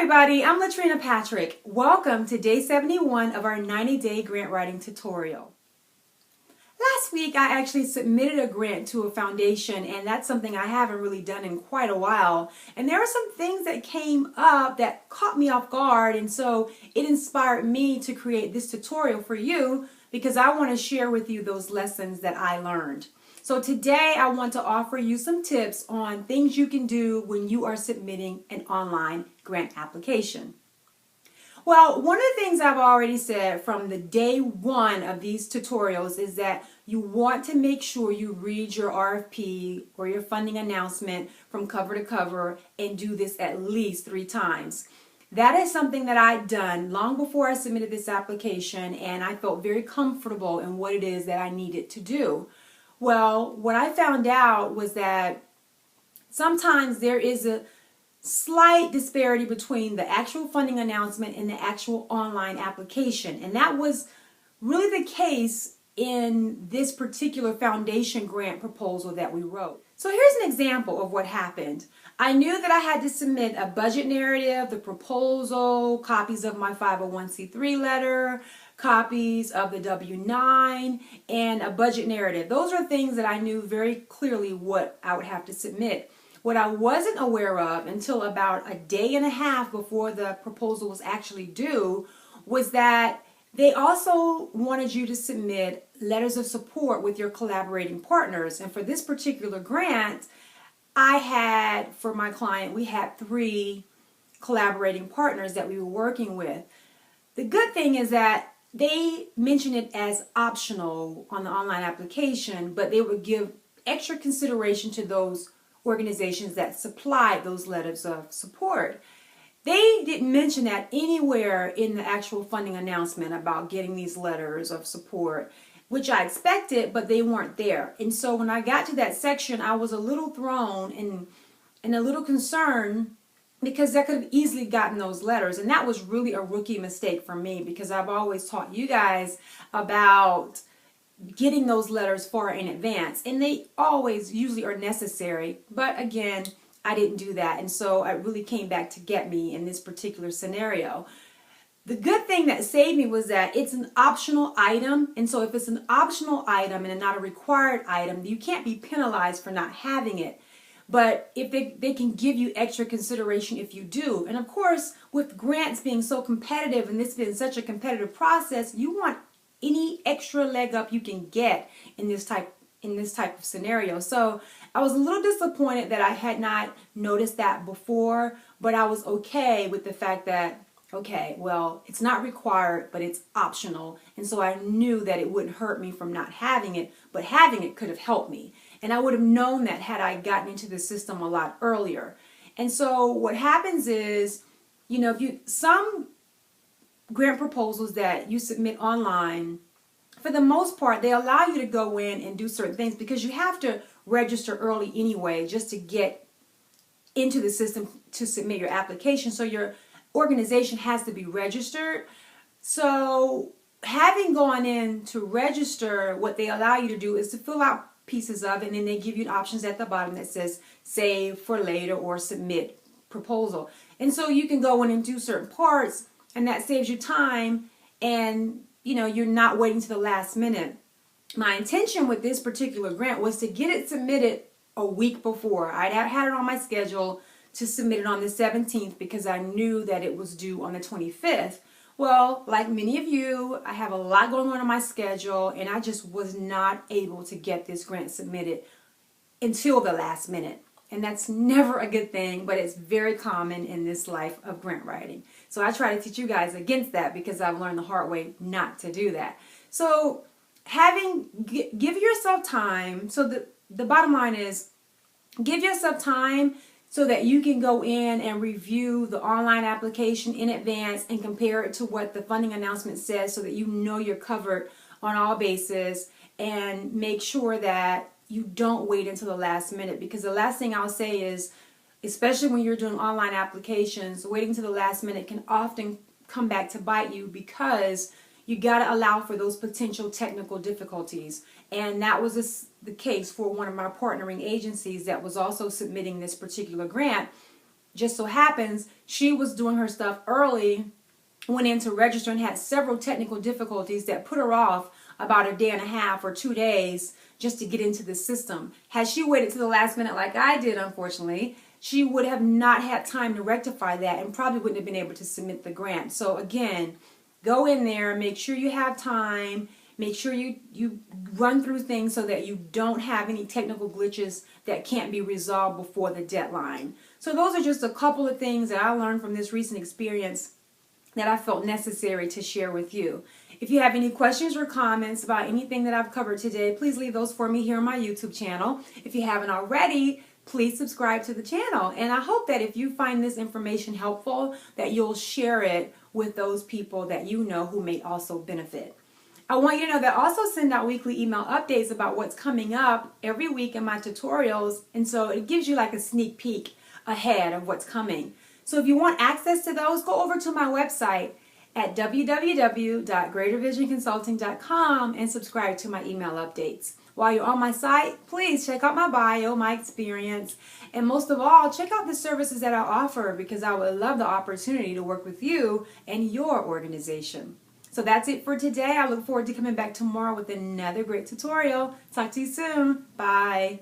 everybody, I'm Latrina Patrick. Welcome to day 71 of our 90-day grant writing tutorial. Last week I actually submitted a grant to a foundation, and that's something I haven't really done in quite a while. And there are some things that came up that caught me off guard, and so it inspired me to create this tutorial for you because I want to share with you those lessons that I learned. So today I want to offer you some tips on things you can do when you are submitting an online grant application. Well, one of the things I've already said from the day one of these tutorials is that you want to make sure you read your RFP or your funding announcement from cover to cover and do this at least 3 times. That is something that I'd done long before I submitted this application, and I felt very comfortable in what it is that I needed to do. Well, what I found out was that sometimes there is a slight disparity between the actual funding announcement and the actual online application. And that was really the case in this particular foundation grant proposal that we wrote. So here's an example of what happened. I knew that I had to submit a budget narrative, the proposal, copies of my 501c3 letter, copies of the W-9, and a budget narrative. Those are things that I knew very clearly what I would have to submit. What I wasn't aware of until about a day and a half before the proposal was actually due was that they also wanted you to submit letters of support with your collaborating partners. And for this particular grant, for my client, we had 3 collaborating partners that we were working with. The good thing is that they mention it as optional on the online application, but they would give extra consideration to those organizations that supplied those letters of support. They didn't mention that anywhere in the actual funding announcement about getting these letters of support, which I expected, but they weren't there. And so when I got to that section, I was a little thrown and a little concerned because I could have easily gotten those letters. And that was really a rookie mistake for me because I've always taught you guys about getting those letters far in advance. And they always usually are necessary. But again, I didn't do that. And so it really came back to get me in this particular scenario. The good thing that saved me was that it's an optional item. And so if it's an optional item and not a required item, you can't be penalized for not having it. But if they can give you extra consideration if you do. And of course, with grants being so competitive and this being such a competitive process, you want any extra leg up you can get in this type of scenario. So I was a little disappointed that I had not noticed that before, but I was okay with the fact that, okay, well, it's not required, but it's optional. And so I knew that it wouldn't hurt me from not having it, but having it could have helped me. And I would have known that had I gotten into the system a lot earlier. And so what happens is, some grant proposals that you submit online, for the most part, they allow you to go in and do certain things because you have to register early anyway just to get into the system to submit your application. So your organization has to be registered. So having gone in to register, what they allow you to do is to fill out pieces of, and then they give you options at the bottom that says save for later or submit proposal. And so you can go in and do certain parts, and that saves you time, and you're not waiting to the last minute. My intention with this particular grant was to get it submitted a week before. I had it on my schedule to submit it on the 17th because I knew that it was due on the 25th. Well, like many of you, I have a lot going on my schedule, and I just was not able to get this grant submitted until the last minute. And that's never a good thing, but it's very common in this life of grant writing. So I try to teach you guys against that because I've learned the hard way not to do that. So give yourself time. So the bottom line is give yourself time so that you can go in and review the online application in advance and compare it to what the funding announcement says so that you know you're covered on all bases, and make sure that you don't wait until the last minute, because the last thing I'll say is, especially when you're doing online applications, waiting to the last minute can often come back to bite you because you got to allow for those potential technical difficulties. And that was the case for one of my partnering agencies that was also submitting this particular grant. Just so happens she was doing her stuff early, went in to register and had several technical difficulties that put her off about a day and a half or 2 days just to get into the system. Had she waited to the last minute like I did, unfortunately, she would have not had time to rectify that and probably wouldn't have been able to submit the grant. So again, go in there, make sure you have time, make sure you run through things so that you don't have any technical glitches that can't be resolved before the deadline. So those are just a couple of things that I learned from this recent experience that I felt necessary to share with you. If you have any questions or comments about anything that I've covered today, please leave those for me here on my YouTube channel. If you haven't already, please subscribe to the channel. And I hope that if you find this information helpful, that you'll share it with those people that you know who may also benefit. I want you to know that I also send out weekly email updates about what's coming up every week in my tutorials. And so it gives you like a sneak peek ahead of what's coming. So if you want access to those, go over to my website at www.greatervisionconsulting.com and subscribe to my email updates. While you're on my site, please check out my bio, my experience, and most of all, check out the services that I offer because I would love the opportunity to work with you and your organization. So that's it for today. I look forward to coming back tomorrow with another great tutorial. Talk to you soon. Bye.